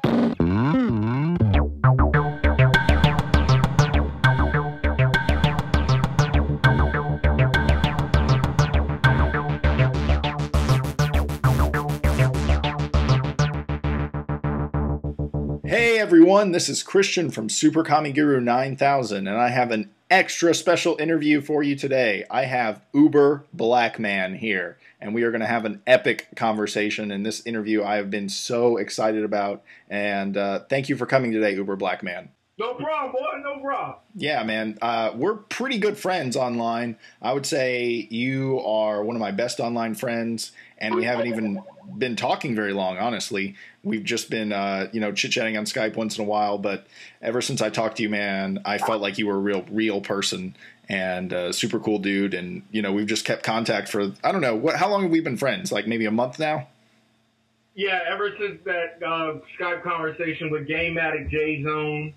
Hey everyone, this is Christian from SuperKamiGuru9000, and I have an extra special interview for you today. I have UberBlackMan here, and we are going to have an epic conversation. In this interview I have been so excited about, and thank you for coming today, UberBlackMan. No problem, boy. No problem. Yeah, man. We're pretty good friends online. I would say you are one of my best online friends, and we haven't even been talking very long, honestly. We've just been, chit-chatting on Skype once in a while, but ever since I talked to you, man, I felt like you were a real person and a super cool dude, and, we've just kept contact for, I don't know, how long have we been friends? Like maybe a month now? Yeah, ever since that Skype conversation with Game Addict J-Zone,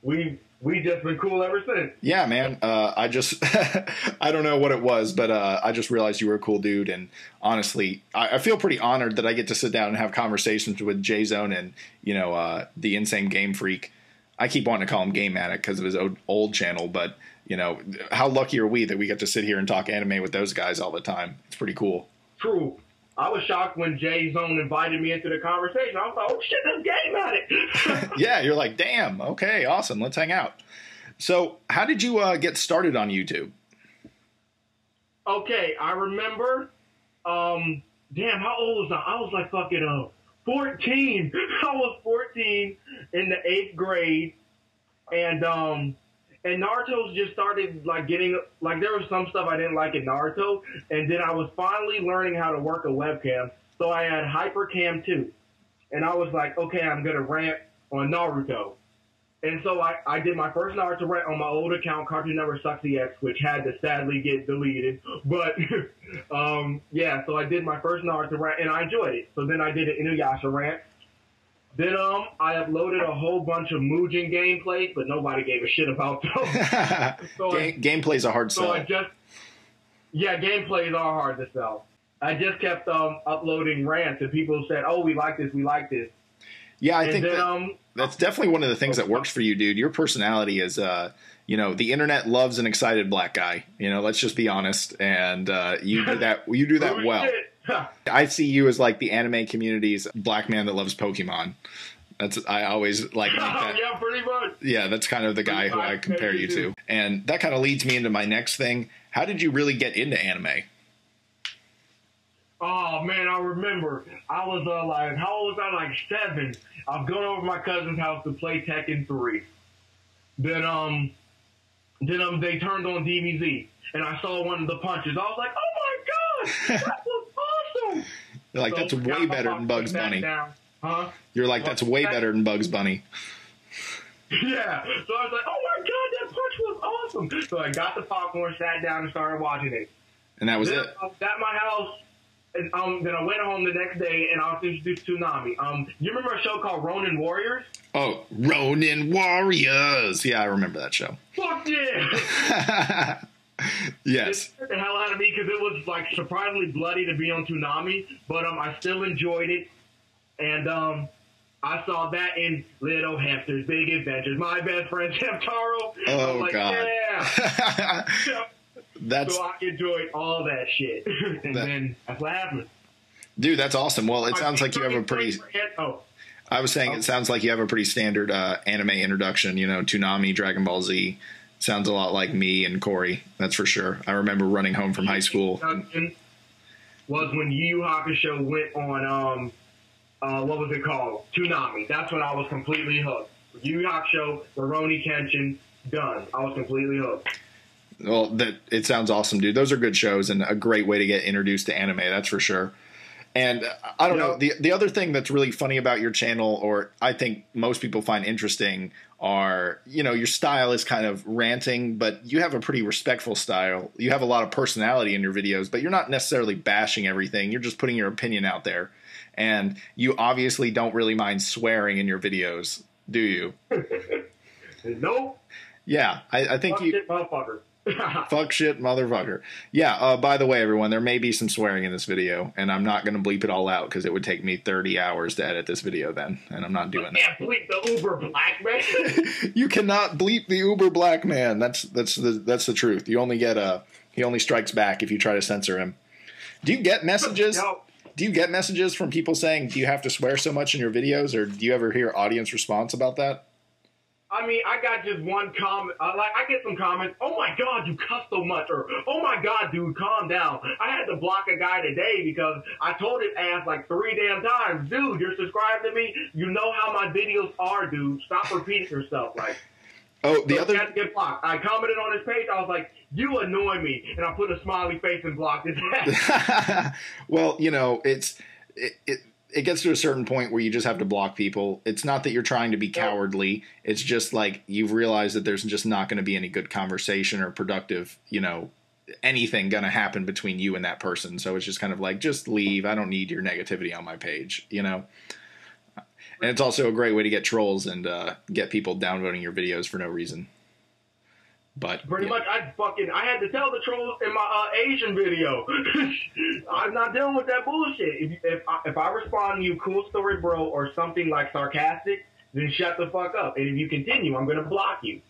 we just been cool ever since. Yeah, man. I just I don't know what it was, but I just realized you were a cool dude, and honestly, I feel pretty honored that I get to sit down and have conversations with J-Zone and the Insane Game Freak. I keep wanting to call him Game Addict because of his old channel, but how lucky are we that we get to sit here and talk anime with those guys all the time? It's pretty cool. True. I was shocked when J-Zone invited me into the conversation. I was like, oh shit, this Game Addict. Yeah, you're like, damn, okay, awesome, let's hang out. So how did you get started on YouTube? Okay, I remember, damn, how old was I? I was like fucking 14. I was 14 in the 8th grade, and Naruto's just started getting there was some stuff I didn't like in Naruto, and then I was finally learning how to work a webcam. So I had Hypercam 2, and I was like, okay, I'm gonna rant on Naruto. And so I did my first Naruto rant on my old account, Cartoon Network Sucks EX, which had to sadly get deleted. But yeah, so I did my first Naruto rant, and I enjoyed it. So then I did an Inuyasha rant. Then I uploaded a whole bunch of Mugen gameplays, but nobody gave a shit about those. Gameplay's a hard sell. Gameplays are hard to sell. I just kept uploading rants, and people said, "Oh, we like this, we like this." Yeah, I think that's definitely one of the things that works for you, dude. Your personality is, the internet loves an excited black guy. Let's just be honest, and you do that. You do that well. I see you as like the anime community's black man that loves Pokemon. I always like that. Yeah, pretty much. Yeah, that's kind of the guy who I compare you to. And that kind of leads me into my next thing. How did you really get into anime? Oh man, I remember. I was how old was I? Like 7. I was going over to my cousin's house to play Tekken 3. Then they turned on DBZ, and I saw one of the punches. I was like, oh my god, that was awesome! You're like, that's way better than Bugs Bunny. Huh? You're like, that's way better than Bugs Bunny. Yeah. So I was like, oh my god, that punch was awesome. So I got the popcorn, sat down, and started watching it. And that was it. I was at my house, and then I went home the next day, and I was introduced to Toonami. You remember a show called Ronin Warriors? Oh, Ronin Warriors. Yeah, I remember that show. Fuck yeah! Yes. It scared the hell out of me because it was like surprisingly bloody to be on Toonami, but I still enjoyed it. And I saw that in Little Hamster's Big Adventures. My best friend Hamtaro. Oh, I'm like, God. Yeah. So I enjoyed all that shit. Then that's what happened. Dude, that's awesome. Well, it sounds like you have a pretty... I was saying it sounds like you have a pretty standard anime introduction. Toonami, Dragon Ball Z. Sounds a lot like me and Corey. That's for sure. I remember running home from high school. Was when Yu Yu Hakusho went on, what was it called? Toonami. That's when I was completely hooked. Yu Yu Hakusho, Rurouni Kenshin, done. I was completely hooked. Well, it sounds awesome, dude. Those are good shows and a great way to get introduced to anime. That's for sure. And I don't know, the other thing that's really funny about your channel, or I think most people find interesting, are, your style is kind of ranting, but you have a pretty respectful style. You have a lot of personality in your videos, but you're not necessarily bashing everything. You're just putting your opinion out there. And you obviously don't really mind swearing in your videos, do you? Nope. Yeah, I think you... Motherfucker. Fuck shit, motherfucker. Yeah, by the way, everyone, there may be some swearing in this video, and I'm not going to bleep it all out because it would take me 30 hours to edit this video then, and I'm not doing that. You can't bleep the UberBlackMan. You cannot bleep the UberBlackMan. That's the truth. You only get he only strikes back if you try to censor him. Do you get messages? No. Do you get messages from people saying, do you have to swear so much in your videos, or do you ever hear audience response about that? I mean, I got just one comment. I get some comments. Oh my God, you cuss so much, or oh my God, dude, calm down. I had to block a guy today because I told his ass like 3 damn times, dude, you're subscribed to me. You know how my videos are, dude. Stop repeating yourself. Like, oh, the other. Get blocked. I commented on his page. I was like, you annoy me, and I put a smiley face and blocked his ass. Well, you know, it gets to a certain point where you just have to block people. It's not that you're trying to be cowardly. It's just like you've realized that there's just not going to be any good conversation or productive, you know, anything going to happen between you and that person. So it's just kind of like, just leave. I don't need your negativity on my page, you know. And it's also a great way to get trolls and get people downvoting your videos for no reason. But pretty much, I had to tell the trolls in my Asian video. I'm not dealing with that bullshit. If I respond to you, cool story, bro, or something like sarcastic, then shut the fuck up. And if you continue, I'm gonna block you.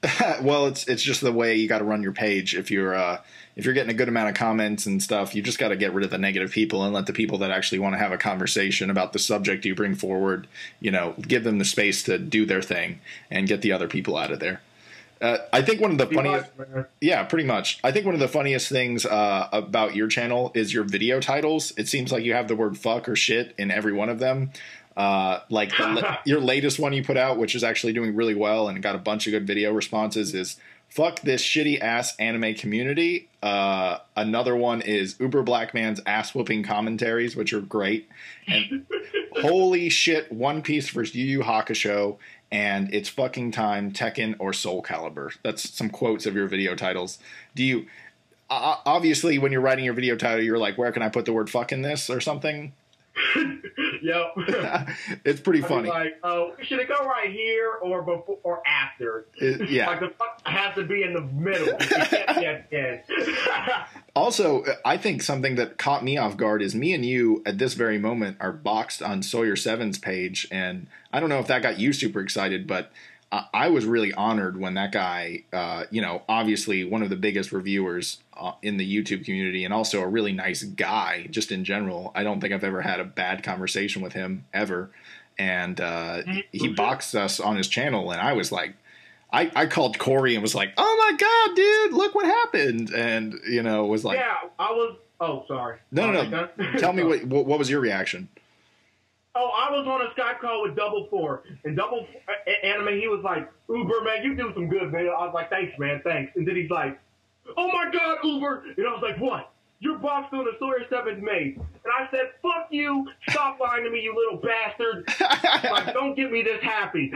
Well, it's just the way you got to run your page. If you're getting a good amount of comments and stuff, you just got to get rid of the negative people and let the people that actually want to have a conversation about the subject you bring forward, you know, give them the space to do their thing and get the other people out of there. I think one of the funniest, yeah, pretty much. I think one of the funniest things about your channel is your video titles. It seems like you have the word fuck or shit in every one of them. Like your latest one you put out, which is actually doing really well and got a bunch of good video responses, is fuck this shitty ass anime community. Another one is UberBlackMan's ass whooping commentaries, which are great. And holy shit, One Piece versus Yu Yu Hakusho. And it's fucking time, Tekken or Soul Calibur. That's some quotes of your video titles. Do you, obviously when you're writing your video title, you're like, where can I put the word fuck in this or something? Yep. It's pretty funny. Like, oh, should it go right here or before or after? Yeah. Like the fuck has to be in the middle. Yes. Also, I think something that caught me off guard is me and you at this very moment are boxed on Sawyer7's page, and I don't know if that got you super excited, but I was really honored when that guy, you know, obviously one of the biggest reviewers in the YouTube community and also a really nice guy just in general. I don't think I've ever had a bad conversation with him ever. And he boxed us on his channel, and I was like, I called Corey and was like, oh my God, dude, look what happened. And, you know, was like, yeah, I was, oh, sorry. No. Tell me what was your reaction? Oh, I was on a Skype call with Double Four, and Double Anime, he was like, Uber, man, you do some good, man. I was like, thanks, man, thanks. And then he's like, oh my God, Uber. And I was like, what? You're boxed on a Sawyer7's mate. And I said, fuck you. Stop lying to me, you little bastard. Like, don't get me this happy.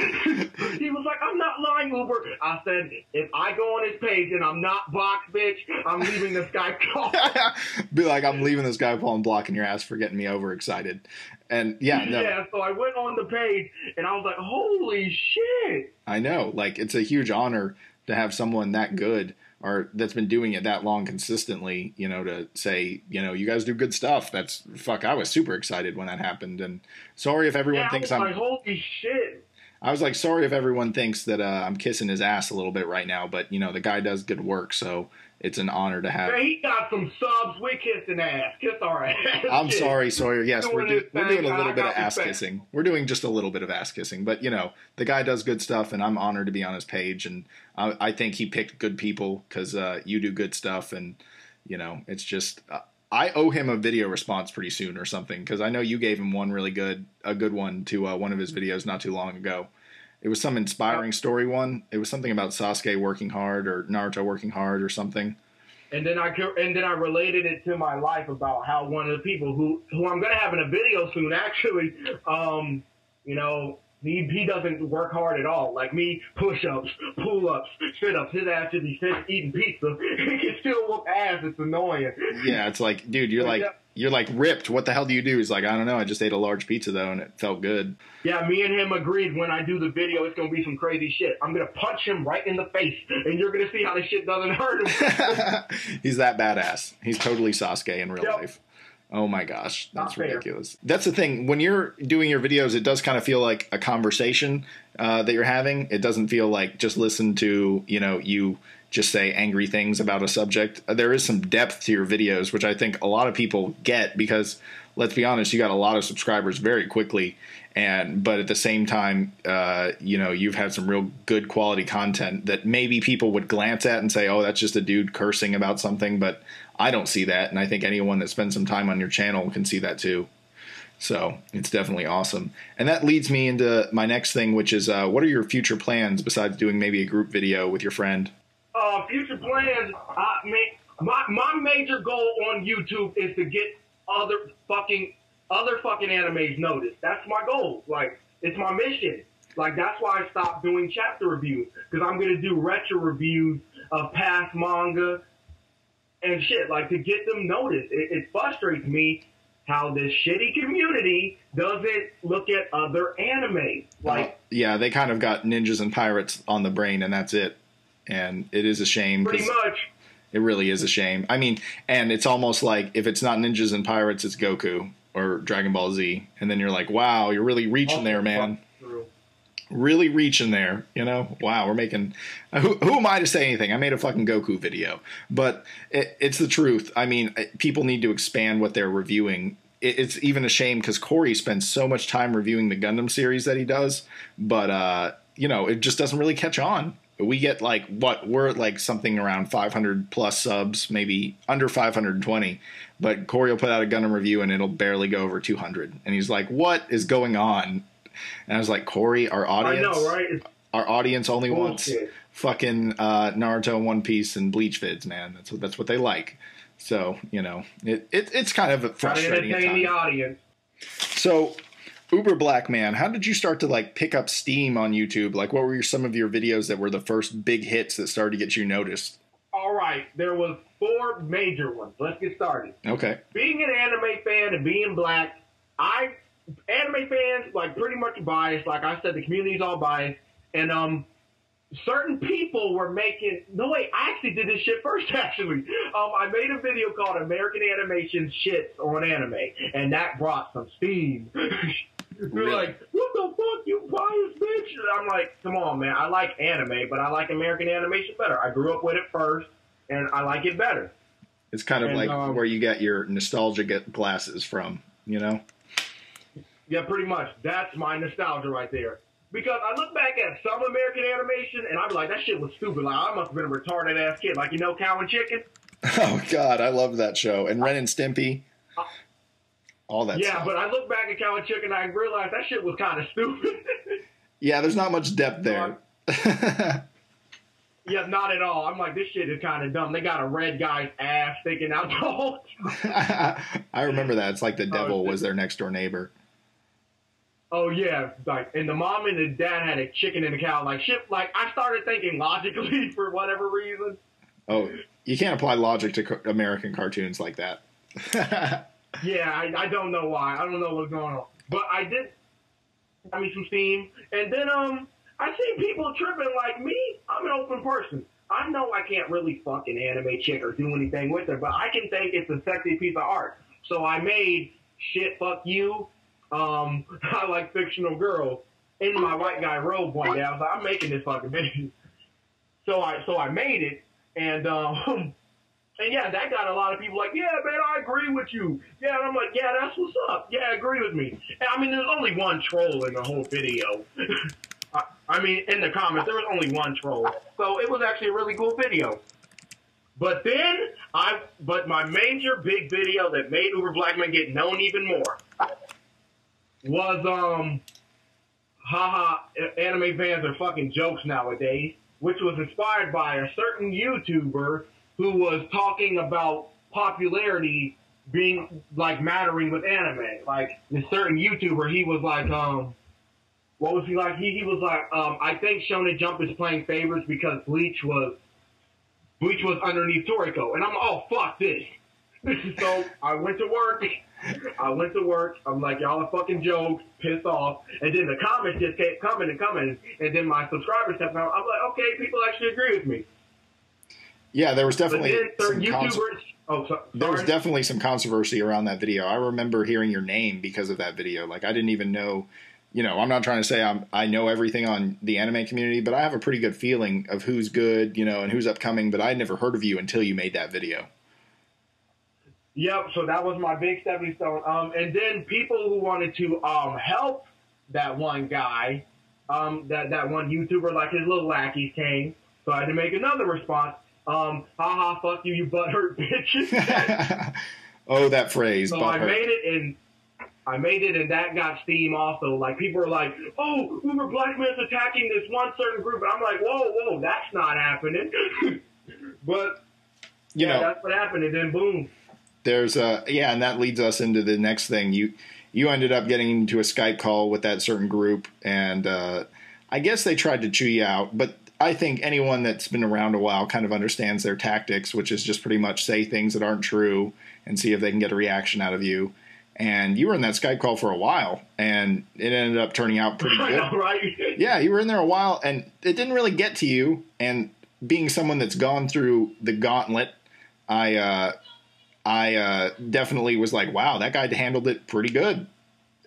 He was like, I'm not lying, Uber. I said, if I go on his page and I'm not boxed, bitch, I'm leaving the Skype call. Be like, I'm leaving this Skype call and blocking your ass for getting me overexcited. And yeah, no. Yeah, so I went on the page and I was like, holy shit. I know. Like, it's a huge honor to have someone that good or that's been doing it that long consistently, you know, to say, you know, you guys do good stuff. That's fuck. I was super excited when that happened. And sorry if everyone thinks I'm like, holy shit. I was like, sorry if everyone thinks that I'm kissing his ass a little bit right now, but you know, the guy does good work. So it's an honor to have. Man, he got some subs. We kissing ass. Kiss our ass. I'm sorry, Sawyer. Yes, we're doing a little bit of ass respect. kissing. We're doing just a little bit of ass kissing. But, you know, the guy does good stuff, and I'm honored to be on his page. And I think he picked good people because you do good stuff. And, you know, it's just I owe him a video response pretty soon or something because I know you gave him a good one to one of his videos not too long ago. It was some inspiring story one. It was something about Sasuke working hard or Naruto working hard or something. And then I related it to my life about how one of the people who I'm gonna have in a video soon actually, you know, he doesn't work hard at all. Like me, push-ups, pull-ups, sit-ups. His ass should be eating pizza. He can still whoop ass. It's annoying. Yeah, it's like, dude, you're like, you're like ripped. What the hell do you do? He's like, I don't know. I just ate a large pizza though, and it felt good. Yeah, me and him agreed when I do the video, it's going to be some crazy shit. I'm going to punch him right in the face, and you're going to see how this shit doesn't hurt him. He's that badass. He's totally Sasuke in real life. Oh my gosh, that's ridiculous. That's the thing. When you're doing your videos, it does kind of feel like a conversation that you're having. It doesn't feel like just listen to, you just say angry things about a subject. There is some depth to your videos, which I think a lot of people get because, let's be honest, you got a lot of subscribers very quickly. But at the same time, you've had some real good quality content that maybe people would glance at and say, oh, that's just a dude cursing about something. But I don't see that. And I think anyone that spends some time on your channel can see that too. So it's definitely awesome. And that leads me into my next thing, which is what are your future plans besides doing maybe a group video with your friend? Future plans, my major goal on YouTube is to get other fucking animes noticed. That's my goal. Like, it's my mission. Like, that's why I stopped doing chapter reviews, because I'm going to do retro reviews of past manga and shit, like, to get them noticed. It frustrates me how this shitty community doesn't look at other anime. Like, yeah, they kind of got ninjas and pirates on the brain, and that's it. And it is a shame. Pretty much. It really is a shame. I mean, and it's almost like if it's not ninjas and pirates, it's Goku or Dragon Ball Z. And then you're like, wow, you're really reaching there, man. Really reaching there, Wow, we're making... Who am I to say anything? I made a fucking Goku video. But it's the truth. I mean, people need to expand what they're reviewing. It's even a shame because Corey spends so much time reviewing the Gundam series that he does. But, it just doesn't really catch on. We get we're at like something around 500 plus subs, maybe under 520. But Corey will put out a Gundam review and it'll barely go over 200. And he's like, what is going on? And I was like, Corey, our audience, I know, right? Our audience only wants fucking Naruto, One Piece, and Bleach vids, man. That's what they like. So, it's kind of frustrating. Gotta entertain the audience. So, UberBlackMan, how did you start to pick up steam on YouTube? Like, what were some of your videos that were the first big hits that started to get you noticed? All right, there was 4 major ones. Let's get started. Okay. Being an anime fan and being black, anime fans, pretty much biased. Like I said, the community's all biased. And certain people were making... No, wait, I actually did this shit first, actually. I made a video called American Animation Shits on Anime, and that brought some steam. They're like, what the fuck, you biased bitch? And I'm like, come on, man. I like anime, but I like American animation better. I grew up with it first, and I like it better. It's kind of where you get your nostalgia glasses from, Yeah, pretty much. That's my nostalgia right there. Because I look back at some American animation, and I'd be like, that shit was stupid. Like, I must have been a retarded-ass kid. Like, Cow and Chicken? Oh, God, I love that show. And Ren and Stimpy. All that stuff. Yeah, but I look back at Cow and Chicken, and I realized that shit was kind of stupid. Yeah, there's not much depth there. Yeah, not at all. I'm like, this shit is kind of dumb. They got a red guy's ass sticking out the whole time. I remember that. It's like the devil was their next-door neighbor. Oh, yeah. And the mom and the dad had a chicken and a cow. I started thinking logically for whatever reason. Oh, you can't apply logic to American cartoons like that. Yeah, I don't know why. I don't know what's going on. But I did got me some steam. And then I see people tripping like me. I'm an open person. I know I can't really fucking anime chick or do anything with her, but I can think it's a sexy piece of art. So I made Shit Fuck You. I like fictional girls in my white guy robe one day. I was like, I'm making this fucking video. So I made it, and yeah, that got a lot of people like, yeah, man, I agree with you. Yeah, and I'm like, yeah, that's what's up. Yeah, agree with me. And I mean, there's only one troll in the whole video. I mean, in the comments, there was only one troll. So it was actually a really cool video. But then, but my major big video that made UberBlackMan get known even more was, anime fans are fucking jokes nowadays, which was inspired by a certain YouTuber who was talking about popularity being, mattering with anime. Like, this certain YouTuber, he was like, what was he like? He was like, I think Shonen Jump is playing favorites because Bleach was underneath Toriko. And I'm like, oh, fuck this. So I went to work. I'm like, y'all are fucking jokes, pissed off. And then the comments just kept coming and coming. And then my subscribers kept coming. I'm like, okay, people actually agree with me. Yeah, there was definitely there was definitely some controversy around that video. I remember hearing your name because of that video. Like, I didn't even know, I'm not trying to say I know everything on the anime community, but I have a pretty good feeling of who's good, and who's upcoming. But I'd never heard of you until you made that video. Yep, so that was my big stepping stone. And then people who wanted to help that one guy, that one YouTuber, like his little lackeys came. So I had to make another response. Haha, fuck you, you butthurt bitches. Oh, that phrase. So butthurt. I made it, and that got steam also. Like, people were like, oh, UberBlackMan's attacking this one certain group. And I'm like, whoa, that's not happening. But, that's what happened, and then boom. There's and that leads us into the next thing. You ended up getting into a Skype call with that certain group, and I guess they tried to chew you out, but I think anyone that's been around a while kind of understands their tactics, which is just pretty much say things that aren't true and see if they can get a reaction out of you. And you were in that Skype call for a while, and it ended up turning out pretty good. I know, right? Yeah, you were in there a while, and it didn't really get to you. And being someone that's gone through the gauntlet, I definitely was like, wow, that guy handled it pretty good.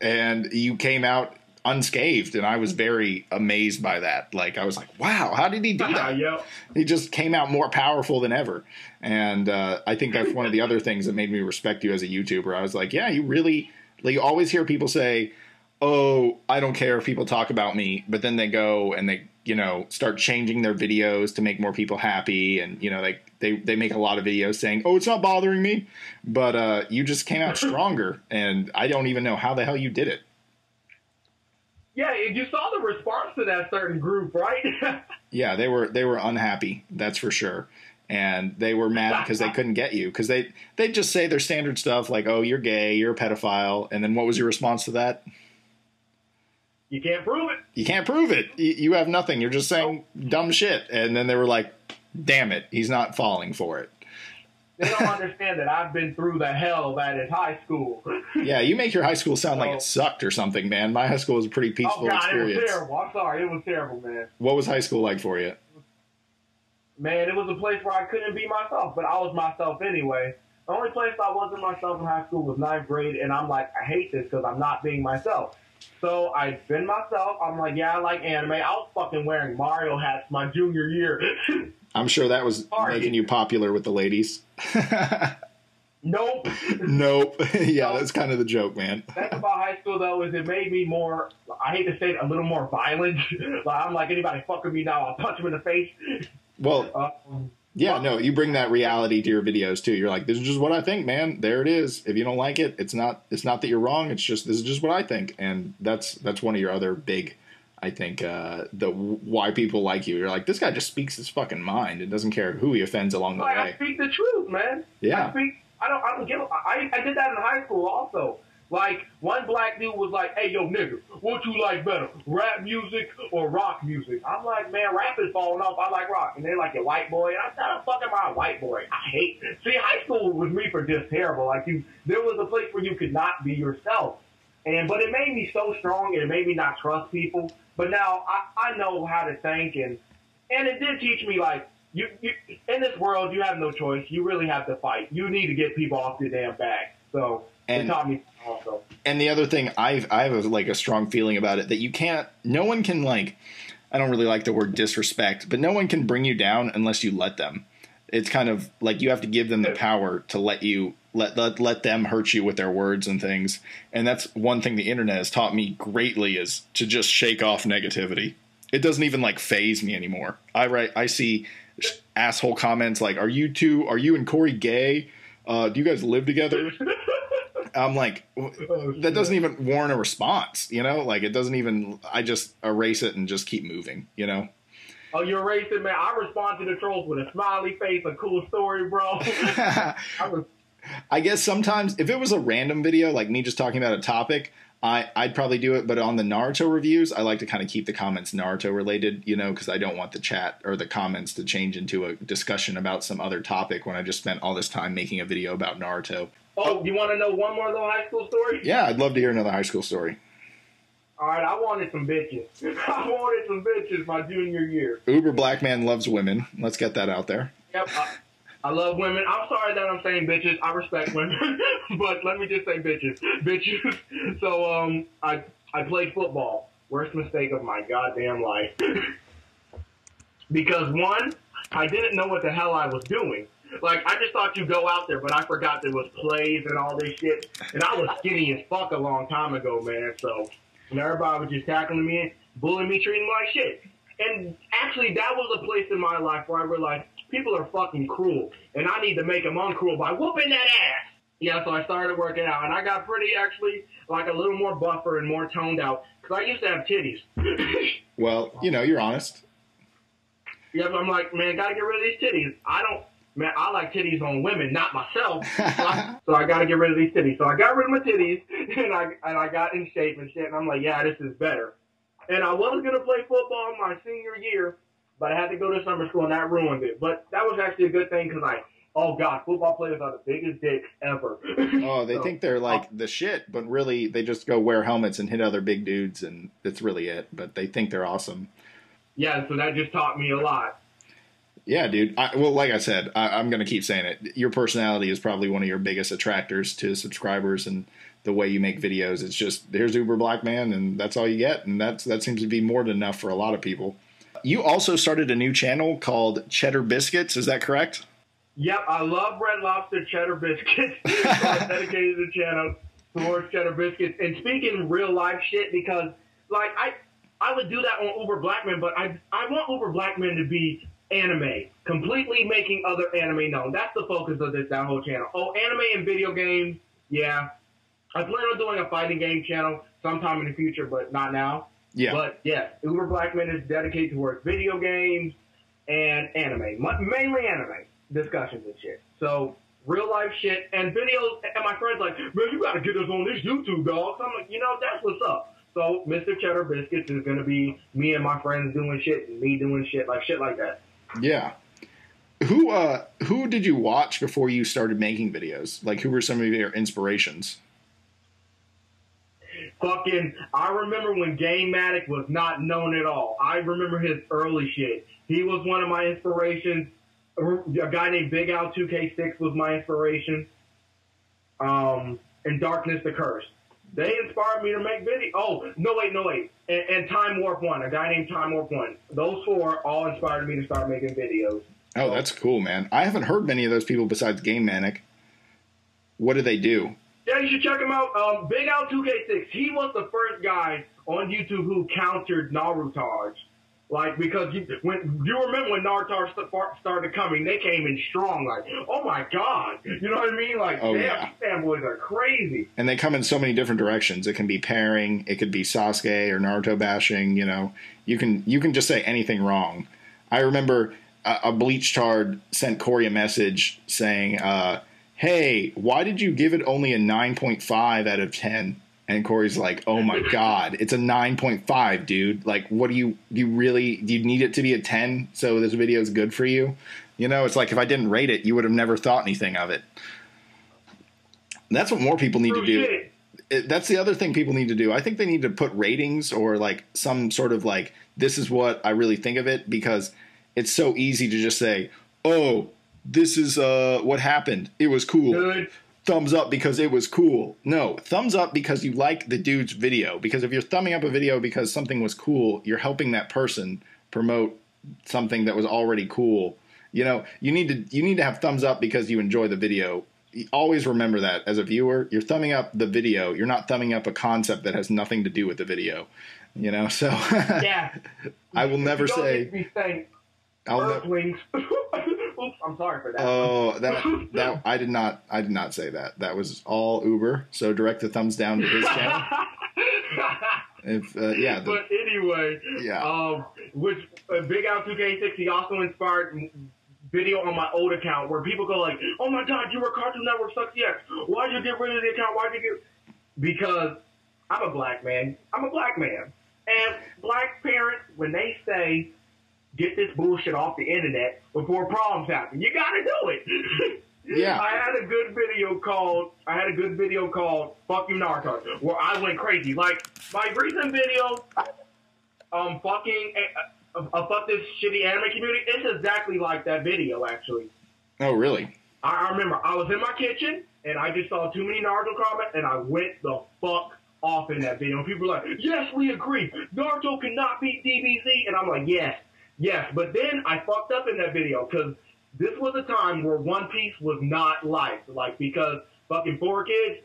And you came out unscathed, and I was very amazed by that. Like, I was like, wow, how did he do that? Yep. He just came out more powerful than ever. And I think that's one of the other things that made me respect you as a YouTuber. I was like, yeah, you always hear people say, oh, I don't care if people talk about me, but then they go and they, start changing their videos to make more people happy. And, they make a lot of videos saying, oh, it's not bothering me. But you just came out stronger, and I don't even know how the hell you did it. Yeah, you saw the response to that certain group, right? Yeah, they were unhappy, that's for sure. And they were mad because they couldn't get you. Because they'd just say their standard stuff like, oh, you're gay, you're a pedophile. And then what was your response to that? You can't prove it. You can't prove it. You have nothing. You're just saying dumb shit. And then they were like, damn it, he's not falling for it. They don't understand that I've been through the hell that is high school. Yeah, you make your high school sound like it sucked or something, man. My high school was a pretty peaceful experience. It was terrible. I'm sorry. It was terrible, man. What was high school like for you? Man, it was a place where I couldn't be myself, but I was myself anyway. The only place I wasn't myself in high school was 9th grade, and I'm like, I hate this because I'm not being myself. So I've been myself. I'm like, yeah, I like anime. I was fucking wearing Mario hats my junior year. I'm sure that was making you popular with the ladies. Nope. Yeah, that's kind of the joke, man. That's about high school, though, is it made me more, I hate to say it, a little more violent. Like, I'm like, anybody fucking me now, I'll punch him in the face. Well, no, you bring that reality to your videos, too. You're like, this is just what I think, man. There it is. If you don't like it, it's not that you're wrong. It's just, this is just what I think. And that's one of your other big, I think, why people like you. You're like, this guy just speaks his fucking mind and doesn't care who he offends along the way. I speak the truth, man. Yeah. I don't give I did that in high school also. Like, one black dude was like, hey, yo, nigga, what you like better, rap music or rock music? I'm like, man, rap is falling off. I like rock. And they're like, you white boy. And I'm not a fucking my white boy. I hate it. See, high school was me for just terrible. Like, there was a place where you could not be yourself. But it made me so strong, and it made me not trust people. But now I know how to think, and it did teach me, like, you in this world, you have no choice. You really have to fight. You need to get people off your damn back. So it taught me also. And the other thing, I have a strong feeling about it that no one can, like, I don't really like the word disrespect, but no one can bring you down unless you let them. It's kind of like you have to give them the power to let them hurt you with their words and things. And that's one thing the internet has taught me greatly, is to just shake off negativity. It doesn't even faze me anymore. I see asshole comments like, are you and Corey gay? Do you guys live together? I'm like, that doesn't even warrant a response, like it doesn't even, I just erase it and just keep moving, Oh, you're racist, man. I respond to the trolls with a smiley face, a cool story, bro. I guess sometimes if it was a random video, like me just talking about a topic, I'd probably do it, but on the Naruto reviews, I like to kind of keep the comments Naruto related, you know, because I don't want the chat or the comments to change into a discussion about some other topic when I just spent all this time making a video about Naruto. Oh, you want to know one more little high school story? Yeah, I'd love to hear another high school story. All right, I wanted some bitches. I wanted some bitches my junior year. UberBlackMan loves women. Let's get that out there. Yep, I love women. I'm sorry that I'm saying bitches. I respect women, but let me just say bitches. Bitches. So I played football. Worst mistake of my goddamn life. Because one, I didn't know what the hell I was doing. Like, I just thought you go out there, but I forgot there was plays and all this shit. And I was skinny as fuck a long time ago, man. So and everybody was just tackling me, bullying me, treating me like shit. And actually, that was a place in my life where I realized people are fucking cruel, and I need to make them uncruel by whooping that ass. Yeah, so I started working out, and I got pretty, actually, like a little more buffer and more toned out, because I used to have titties. Well, you know, you're honest. Yeah, so I'm like, man, gotta get rid of these titties. I like titties on women, not myself. So I gotta get rid of these titties. So I got rid of my titties, and I got in shape and shit, and I'm like, yeah, this is better. And I was gonna play football in my senior year, but I had to go to summer school, and that ruined it. But that was actually a good thing, because oh God, football players are the biggest dicks ever. Oh, they think they're like the shit, but really they just go wear helmets and hit other big dudes, and that's really it. But they think they're awesome. Yeah, so that just taught me a lot. Yeah, dude. Well, like I said, I'm going to keep saying it. Your personality is probably one of your biggest attractors to subscribers, and the way you make videos. It's just, here's UberBlackMan, and that's all you get, and that seems to be more than enough for a lot of people. You also started a new channel called Cheddar Biscuits. Is that correct? Yep, I love Red Lobster Cheddar Biscuits. So I dedicated the channel towards Cheddar Biscuits. And speaking real life shit, because like I would do that on UberBlackMan, but I want UberBlackMan to be anime, completely making other anime known. That's the focus of that whole channel. Oh, anime and video games, yeah. I plan on doing a fighting game channel sometime in the future, but not now. Yeah. But yeah, UberBlackMan is dedicated towards video games and anime, mainly anime discussions and shit. So real life shit and videos. And my friends like, man, you gotta get us on this YouTube, dog. So I'm like, that's what's up. So Mr. Cheddar Biscuits is gonna be me and my friends doing shit and me doing shit like that. Yeah. Who did you watch before you started making videos? Like, who were some of your inspirations? I remember when Gamematic was not known at all. I remember his early shit. He was one of my inspirations. A guy named Big Al 2K6 was my inspiration. And Darkness the Curse. They inspired me to make videos. Oh, no wait. And Time Warp 1, a guy named Time Warp 1. Those four all inspired me to start making videos. Oh, that's cool, man. I haven't heard many of those people besides Gamematic. What do they do? Yeah, you should check him out. Big Al 2K6. He was the first guy on YouTube who countered Naruto. Like, because you remember when Naruto started coming, they came in strong. Like, oh my God, you know what I mean? Like, damn, yeah. These fanboys are crazy. And they come in so many different directions. It can be pairing, it could be Sasuke or Naruto bashing. You can just say anything wrong. I remember a Bleach Tard sent Corey a message saying, hey, why did you give it only a 9.5 out of 10? And Corey's like, oh my God, it's a 9.5, dude. Like, what do you need it to be a 10 so this video is good for you? It's like, if I didn't rate it, you would have never thought anything of it. That's what more people need to do. That's the other thing people need to do. I think they need to put ratings or like some sort of like, this is what I really think of it, because it's so easy to just say, oh, this is what happened. It was cool. Good. Thumbs up because it was cool. No, thumbs up because you like the dude's video. Because if you're thumbing up a video because something was cool, you're helping that person promote something that was already cool. You need to have thumbs up because you enjoy the video. Always remember that as a viewer, you're thumbing up the video. You're not thumbing up a concept that has nothing to do with the video. So yeah. I will never say. Earthlings. Oops, I'm sorry for that. Oh, that I did not say that. That was all Uber. So direct the thumbs down to his channel. But anyway, yeah. Which Big Al 2K6, he also inspired video on my old account where people go like, "Oh my God, you were Cartoon Network sucks. Yes. Why'd you get rid of the account? Because I'm a black man. I'm a black man. And black parents, when they say, get this bullshit off the internet before problems happen, you gotta do it. Yeah. I had a good video called Fuck You Naruto, where I went crazy. Like, my recent video, fuck this shitty anime community, it's exactly like that video, actually. Oh, really? I remember, I was in my kitchen, and I just saw too many Naruto comments, and I went the fuck off in that video. And people were like, yes, we agree. Naruto cannot beat DBZ. And I'm like, yes. But then I fucked up in that video, because this was a time where One Piece was not liked. Like, because fucking 4Kids,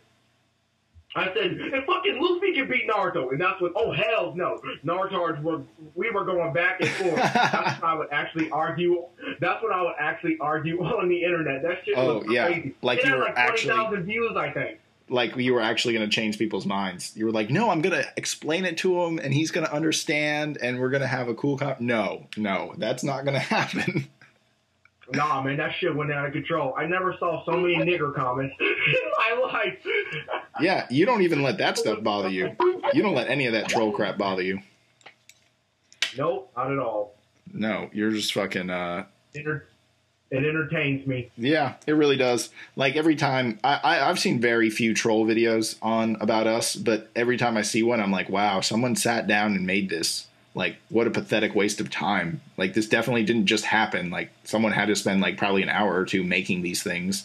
I said, if fucking Luffy can beat Naruto, and that's what, oh, hell no. We were going back and forth. That's what I would actually argue. That's what I would actually argue on the internet. That shit was crazy. Like, you were like 20,000 views, I think. Like, you were actually going to change people's minds. You were like, no, I'm going to explain it to him, and he's going to understand, and we're going to have a cool No, that's not going to happen. Nah, man, that shit went out of control. I never saw so many nigger comments in my life. Yeah, you don't even let that stuff bother you. You don't let any of that troll crap bother you. Nope, not at all. No, you're just fucking... It entertains me. Yeah, it really does. Like, every time... I've seen very few troll videos on About Us, but every time I see one, I'm like, wow, someone sat down and made this. Like, what a pathetic waste of time. Like, this definitely didn't just happen. Like, someone had to spend, like, probably an hour or two making these things,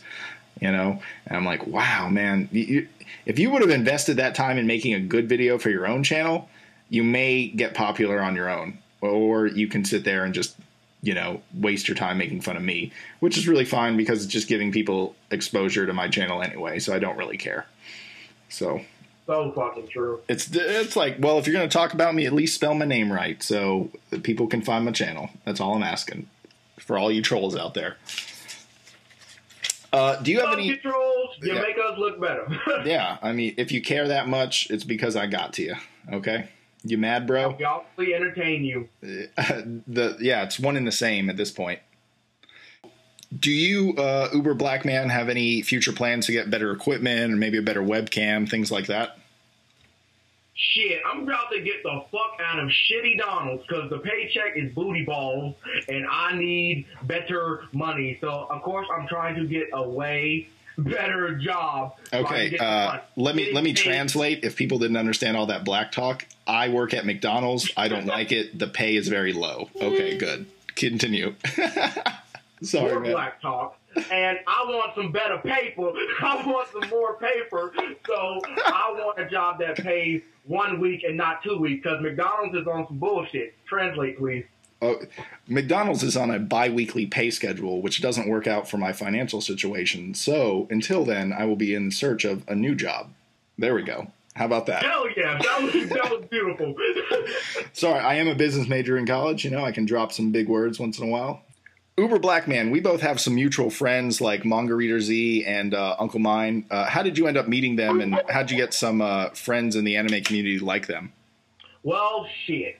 you know? And I'm like, wow, man. If you would have invested that time in making a good video for your own channel, you may get popular on your own. Or you can sit there and just, you know, waste your time making fun of me, which is really fine because it's just giving people exposure to my channel anyway, so I don't really care. So fucking true. It's like, well, if you're going to talk about me, at least spell my name right so that people can find my channel. That's all I'm asking for all you trolls out there. Do you have any... You trolls, you make us look better. Yeah, I mean, if you care that much, it's because I got to you, okay? You mad, bro? We obviously entertain you. Yeah, it's one and the same at this point. Do you, UberBlackMan, have any future plans to get better equipment or maybe a better webcam, things like that? Shit, I'm about to get the fuck out of shitty Donald's because the paycheck is booty balls and I need better money. So, of course, I'm trying to get a way better job. Okay, let me translate if people didn't understand all that black talk. I work at McDonald's. I don't like it. The pay is very low. Okay, good. Continue. Sorry, more man. Black talk, and I want some better paper. I want some more paper, so I want a job that pays 1 week and not 2 weeks, because McDonald's is on some bullshit. Translate, please. McDonald's is on a bi-weekly pay schedule, which doesn't work out for my financial situation. So until then, I will be in search of a new job. There we go. How about that? Hell yeah, that was beautiful. Sorry, I am a business major in college. You know, I can drop some big words once in a while. UberBlackMan, we both have some mutual friends like Manga Reader Z and Uncle Mine. How did you end up meeting them, and how'd you get some friends in the anime community like them? Well, shit.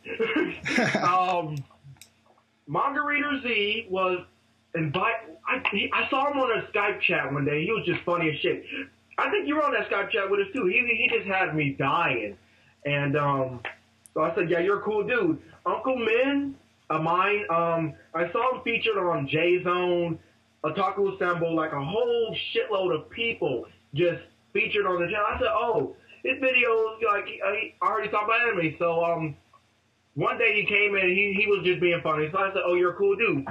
Manga Reader Z was invited. I saw him on a Skype chat one day. He was just funny as shit. I think you were on that Skype chat with us too. He just had me dying, and so I said, "Yeah, you're a cool dude." Uncle Min, mine. I saw him featured on J Zone, Otaku Assemble, like a whole shitload of people just featured on the channel. I said, "Oh, his videos, like I already talked about anime." So one day he came in, he was just being funny. So I said, "Oh, you're a cool dude."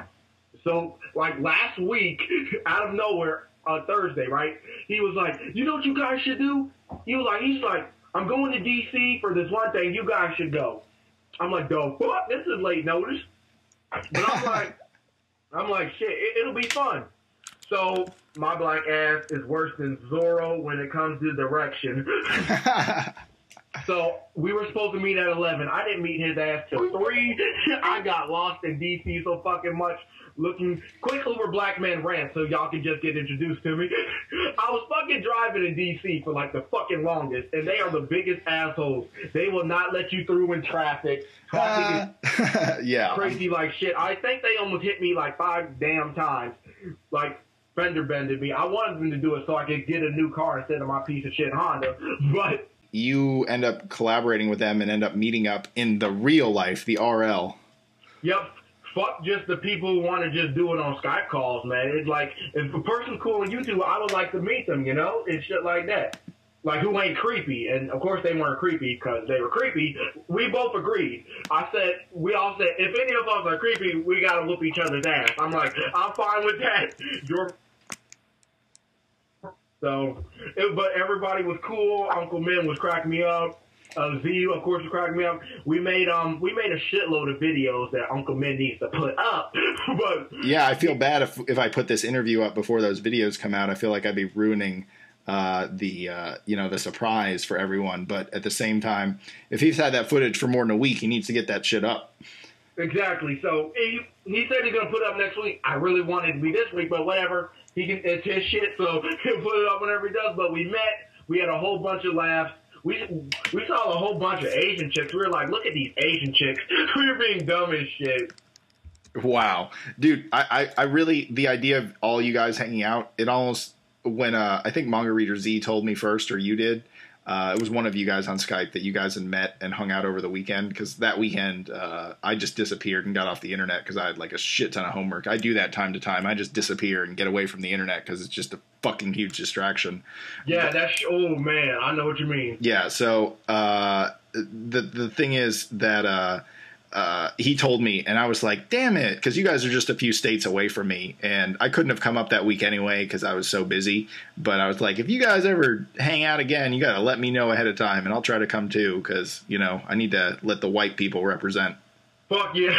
So like last week, out of nowhere. Thursday, right? He was like, "You know what you guys should do?" He's like, "I'm going to DC for this one thing. You guys should go." I'm like, "Go fuck! This is late notice." But I'm like, shit, it'll be fun. So my black ass is worse than Zorro when it comes to direction. So we were supposed to meet at 11. I didn't meet his ass till 3. I got lost in DC so fucking much. Looking quick UberBlackMan rant so y'all can just get introduced to me. I was fucking driving in DC for like the fucking longest, and they are the biggest assholes. They will not let you through in traffic. Traffic is yeah, crazy like shit. I think they almost hit me like 5 damn times. Like fender bended me. I wanted them to do it so I could get a new car instead of my piece of shit Honda. But you end up collaborating with them and end up meeting up in the real life, the RL. Yep. Fuck just the people who want to just do it on Skype calls, man. It's like, if a person's cool on YouTube, I would like to meet them, you know? And shit like that. Like, who ain't creepy? And, of course, they weren't creepy because they were creepy. We both agreed. We all said, if any of us are creepy, we got to whoop each other's ass. I'm like, I'm fine with that. But everybody was cool. Uncle Min was cracking me up. Z, of course, was cracking me up. We made a shitload of videos that Uncle Min needs to put up. But yeah, I feel bad if I put this interview up before those videos come out. I feel like I'd be ruining the surprise for everyone. But at the same time, if he's had that footage for more than a week, he needs to get that shit up. Exactly. So he said he's gonna put it up next week. I really wanted it to be this week, but whatever. It's his shit, so he'll put it up whenever he does. But we met. We had a whole bunch of laughs. We saw a whole bunch of Asian chicks. We were like, look at these Asian chicks. We were being dumb as shit. Wow. Dude, I really, the idea of all you guys hanging out, it almost, when I think Manga Reader Z told me first, or you did, it was one of you guys on Skype that you guys had met and hung out over the weekend, because that weekend I just disappeared and got off the internet because I had like a shit ton of homework. I do that time to time. I just disappear and get away from the internet because it's just a fucking huge distraction. Yeah, oh man, I know what you mean. Yeah, so the thing is that he told me, and I was like, damn it, because you guys are just a few states away from me, and I couldn't have come up that week anyway because I was so busy. But I was like, if you guys ever hang out again, you got to let me know ahead of time, and I'll try to come too, because, I need to let the white people represent. Fuck yeah.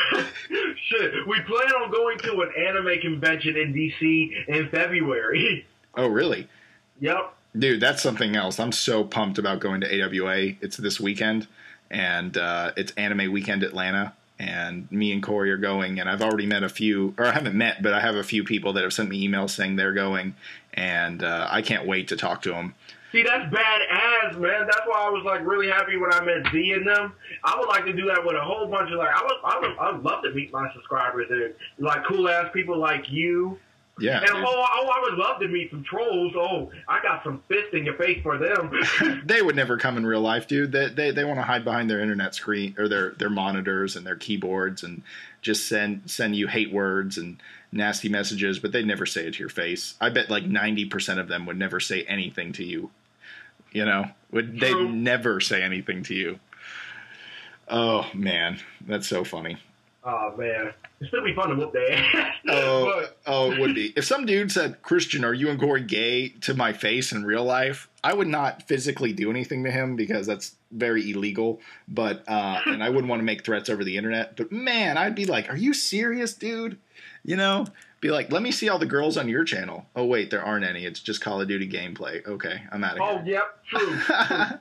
Shit, we plan on going to an anime convention in D.C. in February. Oh, really? Yep. Dude, that's something else. I'm so pumped about going to AWA. It's this weekend. And it's Anime Weekend Atlanta, and me and Corey are going, and I've already met a few, or I haven't met, but I have a few people that have sent me emails saying they're going, and I can't wait to talk to them. See, that's badass, man. That's why I was like really happy when I met Z and them. I would like to do that with a whole bunch of I would love to meet my subscribers and like cool ass people like you. Yeah. And I would love to meet some trolls. Oh, I got some fist in your face for them. They would never come in real life, dude. They want to hide behind their internet screen or their monitors and their keyboards and just send you hate words and nasty messages, but they'd never say it to your face. I bet like 90% of them would never say anything to you. They'd never say anything to you. Oh man, that's so funny. Oh man. It'd still be fun to whoop their ass. Oh, it would be. If some dude said, Christian, are you and Corey gay to my face in real life, I would not physically do anything to him because that's very illegal. But and I wouldn't want to make threats over the internet. But man, I'd be like, are you serious, dude? Be like, let me see all the girls on your channel. Oh, wait, there aren't any. It's just Call of Duty gameplay. Okay, I'm out of here. Oh, yep, true.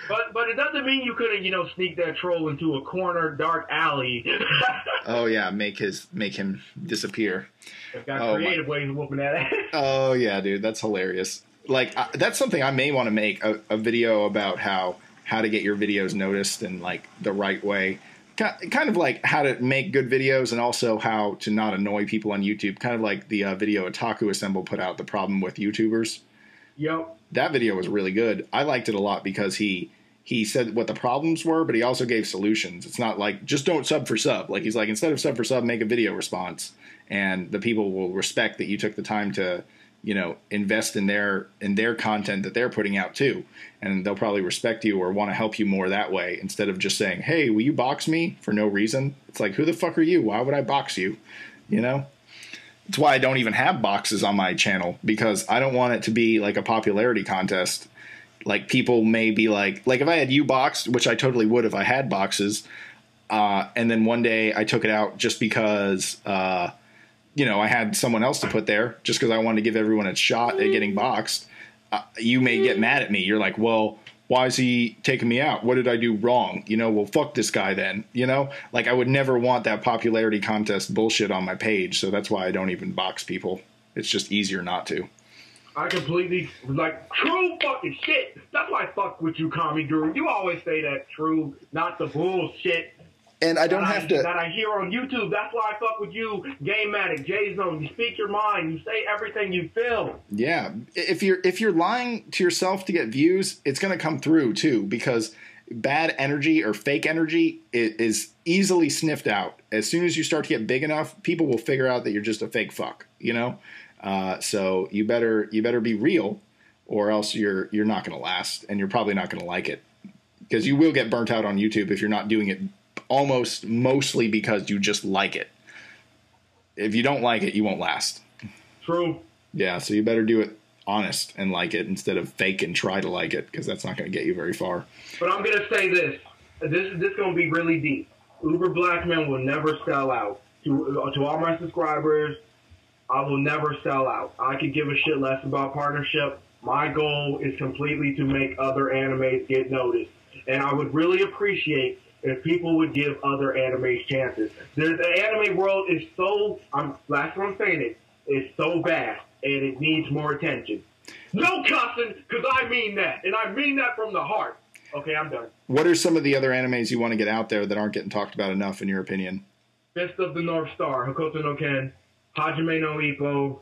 But it doesn't mean you couldn't, sneak that troll into a corner, dark alley. Oh, yeah, make him disappear. I've got creative ways of whooping that ass. Oh, yeah, dude, that's hilarious. Like, that's something I may want to make, a video about how to get your videos noticed in, like, the right way. Kind of like how to make good videos and also how to not annoy people on YouTube. Kind of like the video Otaku Assemble put out, The Problem with YouTubers. Yep. That video was really good. I liked it a lot because he said what the problems were, but he also gave solutions. It's not like, just don't sub for sub. Like, he's like, instead of sub for sub, make a video response. And the people will respect that you took the time to, invest in their content that they're putting out too. And they'll probably respect you or want to help you more that way instead of just saying, hey, will you box me for no reason? It's like, who the fuck are you? Why would I box you? It's why I don't even have boxes on my channel, because I don't want it to be like a popularity contest. Like, people may be like if I had you boxed, which I totally would if I had boxes, and then one day I took it out just because I had someone else to put there just because I wanted to give everyone a shot at getting boxed. You may get mad at me. You're like, well, why is he taking me out? What did I do wrong? Well, fuck this guy then. Like, I would never want that popularity contest bullshit on my page. So that's why I don't even box people. It's just easier not to. I completely, true fucking shit. That's why I fuck with you, Kami Guru. You always say that true, not the bullshit. And I don't have to. That I hear on YouTube. That's why I fuck with you, Game-Matic, J-Zone. You speak your mind. You say everything you feel. Yeah. If you're lying to yourself to get views, it's going to come through too, because bad energy or fake energy is easily sniffed out. As soon as you start to get big enough, people will figure out that you're just a fake fuck, you know? So you better be real, or else you're not going to last, and you're probably not going to like it, because you will get burnt out on YouTube if you're not doing it mostly because you just like it. If you don't like it, you won't last. True. Yeah, so you better do it honest and like it instead of fake and try to like it, because that's not going to get you very far. But I'm going to say this. This is going to be really deep. UberBlackMan will never sell out. To all my subscribers, I will never sell out. I could give a shit less about partnership. My goal is completely to make other animes get noticed. And I would really appreciate if people would give other animes chances. The anime world is so, last one I'm saying it, is so vast, and it needs more attention. No cussing, because I mean that, and I mean that from the heart. Okay, I'm done. What are some of the other animes you want to get out there that aren't getting talked about enough, in your opinion? Fist of the North Star, Hokuto no Ken, Hajime no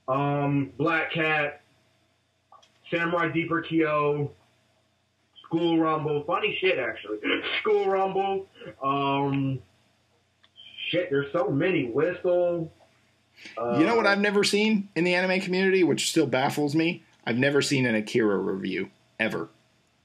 Ippo, Black Cat, Samurai Deeper Kyo, School Rumble, funny shit actually. School Rumble, shit, there's so many. Whistle. You know what I've never seen in the anime community, which still baffles me? I've never seen an Akira review, ever.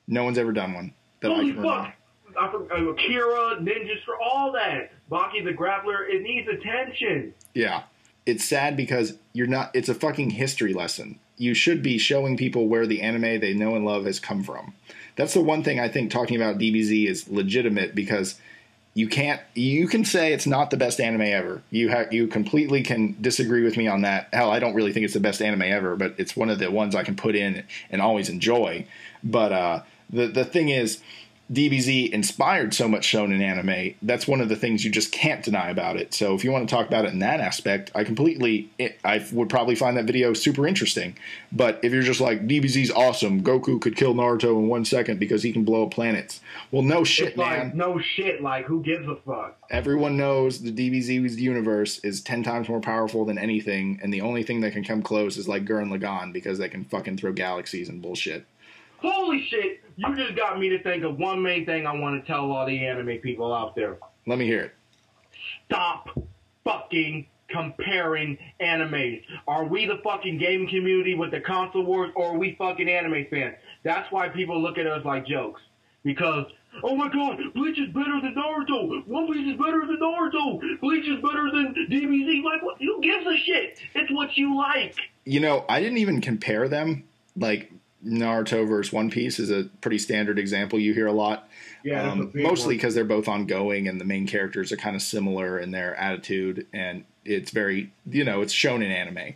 No one's ever done one. Holy fuck! Akira, Ninjas, for all that. Baki the Grappler, it needs attention. Yeah. It's sad because it's a fucking history lesson. You should be showing people where the anime they know and love has come from. That's the one thing I think talking about DBZ is legitimate, because you can say it's not the best anime ever. You completely can disagree with me on that. Hell, I don't really think it's the best anime ever, but it's one of the ones I can put in and always enjoy. But the thing is, DBZ inspired so much shonen anime. That's one of the things you just can't deny about it. So if you want to talk about it in that aspect, I would probably find that video super interesting. But if you're just like, DBZ's awesome, Goku could kill Naruto in 1 second because he can blow up planets. Well, no shit, man. No shit, like, who gives a fuck? Everyone knows the DBZ universe is 10 times more powerful than anything, and the only thing that can come close is like Gurren Lagann, because they can fucking throw galaxies and bullshit. Holy shit, you just got me to think of one main thing I want to tell all the anime people out there. Let me hear it. Stop fucking comparing animes. Are we the fucking gaming community with the console wars, or are we fucking anime fans? That's why people look at us like jokes. Because, oh my god, Bleach is better than Naruto. One Piece is better than Naruto. Bleach is better than DBZ. Like, what? Who gives a shit? It's what you like. You know, I didn't even compare them. Like, Naruto versus One Piece is a pretty standard example you hear a lot. Yeah, mostly because they're both ongoing and the main characters are kind of similar in their attitude, and it's very, it's shonen anime.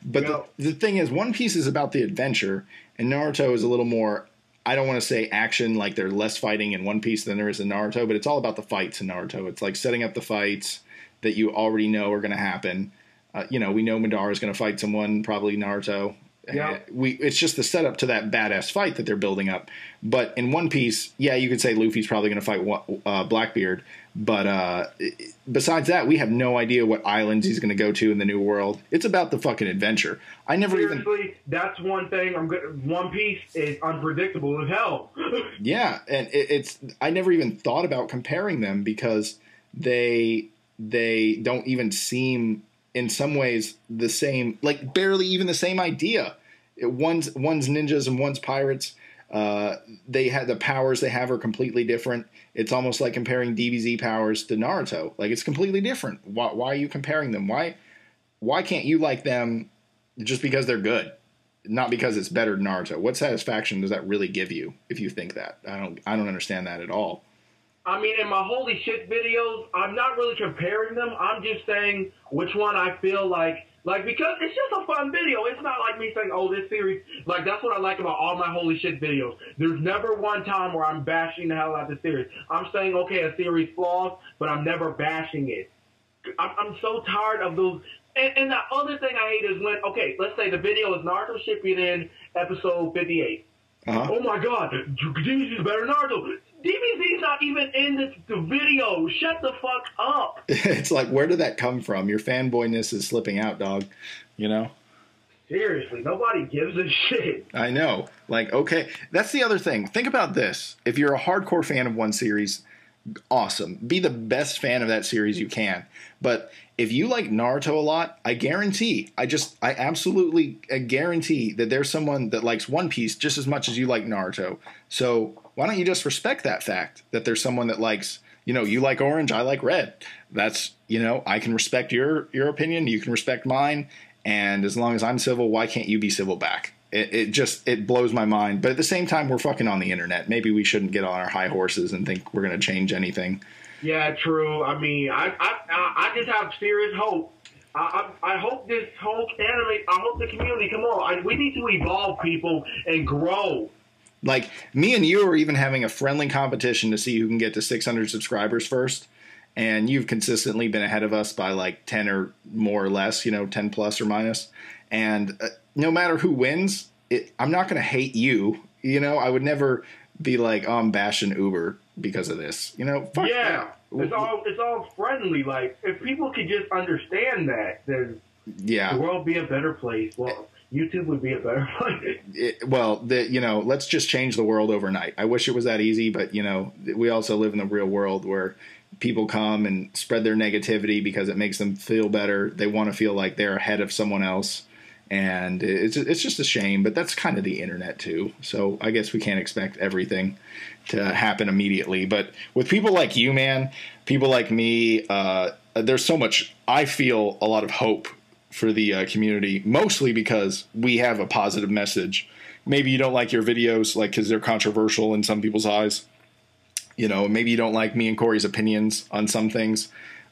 But the thing is, One Piece is about the adventure, and Naruto is a little more, I don't want to say action, like there's less fighting in One Piece than there is in Naruto, but it's all about the fights in Naruto. It's like setting up the fights that you already know are going to happen. We know Madara is going to fight someone, probably Naruto. Yeah. It's just the setup to that badass fight that they're building up. But in One Piece, yeah, you could say Luffy's probably going to fight Blackbeard. But besides that, we have no idea what islands he's going to go to in the new world. It's about the fucking adventure. Seriously, that's one thing. One Piece is unpredictable as hell. Yeah, and I never even thought about comparing them, because they don't even seem, in some ways, the same, like barely even the same idea. One's ninjas and one's pirates. The powers they have are completely different. It's almost like comparing DBZ powers to Naruto. Like, it's completely different. Why are you comparing them? Why can't you like them just because they're good, not because it's better than Naruto? What satisfaction does that really give you if you think that? I don't understand that at all. I mean, in my holy shit videos, I'm not really comparing them. I'm just saying which one I feel like, because it's just a fun video. It's not like me saying, oh, this series, like, that's what I like about all my holy shit videos. There's never one time where I'm bashing the hell out of the series. I'm saying, okay, a series flaws, but I'm never bashing it. I'm so tired of those. And the other thing I hate is when, okay, let's say the video is Naruto Shippuden episode 58. Uh-huh. Oh my god, DBZ is better than Naruto. DBZ's not even in the video. Shut the fuck up. It's like, where did that come from? Your fanboyness is slipping out, dog. You know? Seriously, nobody gives a shit. I know. Like, okay. That's the other thing. Think about this. If you're a hardcore fan of one series, awesome. Be the best fan of that series you can. But if you like Naruto a lot, I absolutely guarantee that there's someone that likes One Piece just as much as you like Naruto. So why don't you just respect that fact that there's someone that likes, you like orange, I like red. That's, I can respect your opinion. You can respect mine. And as long as I'm civil, why can't you be civil back? It blows my mind. But at the same time, we're fucking on the internet. Maybe we shouldn't get on our high horses and think we're going to change anything. Yeah, true. I mean, I just have serious hope. I hope this whole anime, I hope the community, come on, we need to evolve, people, and grow. Like, me and you are even having a friendly competition to see who can get to 600 subscribers first. And you've consistently been ahead of us by like 10 or more or less, 10 plus or minus. And no matter who wins, I'm not going to hate you. I would never be like, oh, I'm bashing Uber because of this. Fuck yeah. that. It's all friendly. Like, if people could just understand that, then the world would be a better place. Well, YouTube would be a better place. Let's just change the world overnight. I wish it was that easy, but, we also live in the real world where people come and spread their negativity because it makes them feel better. They want to feel like they're ahead of someone else. And it's just a shame, but that's kind of the internet too. So I guess we can't expect everything to happen immediately. But with people like you, man, people like me, there's so much, I feel a lot of hope for the community, mostly because we have a positive message. Maybe you don't like your videos, like, because they're controversial in some people's eyes. Maybe you don't like me and Corey's opinions on some things.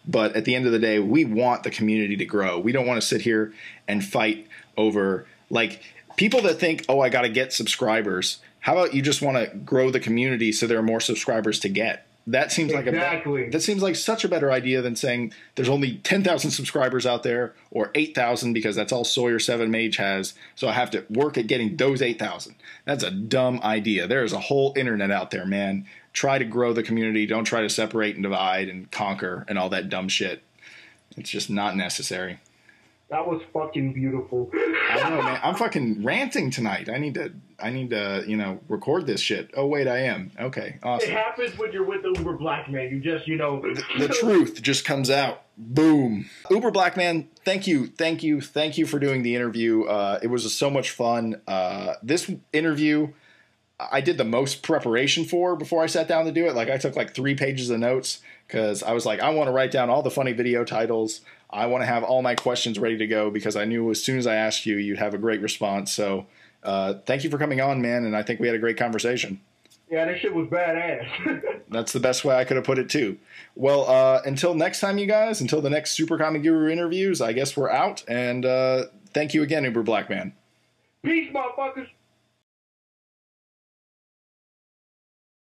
But at the end of the day, we want the community to grow. We don't want to sit here and fight over, like, people that think, oh, I got to get subscribers. How about you just want to grow the community so there are more subscribers to get? That seems that seems like such a better idea than saying there's only 10,000 subscribers out there or 8,000 because that's all Sawyer 7 Mage has. So I have to work at getting those 8,000. That's a dumb idea. There is a whole internet out there, man. Try to grow the community. Don't try to separate and divide and conquer and all that dumb shit. It's just not necessary. That was fucking beautiful. I know, man. I'm fucking ranting tonight. I need to, record this shit. Oh, wait, I am. Okay, awesome. It happens when you're with the UberBlackMan. You just, The truth just comes out. Boom. UberBlackMan, thank you for doing the interview. It was so much fun. This interview, I did the most preparation for before I sat down to do it. Like, I took like 3 pages of notes because I was like, I want to write down all the funny video titles. I want to have all my questions ready to go because I knew as soon as I asked you, you'd have a great response. So thank you for coming on, man. And I think we had a great conversation. Yeah, that shit was badass. That's the best way I could have put it, too. Well, until next time, you guys, until the next Super Comic Guru interviews, I guess we're out. And thank you again, UberBlackMan. Peace, motherfuckers.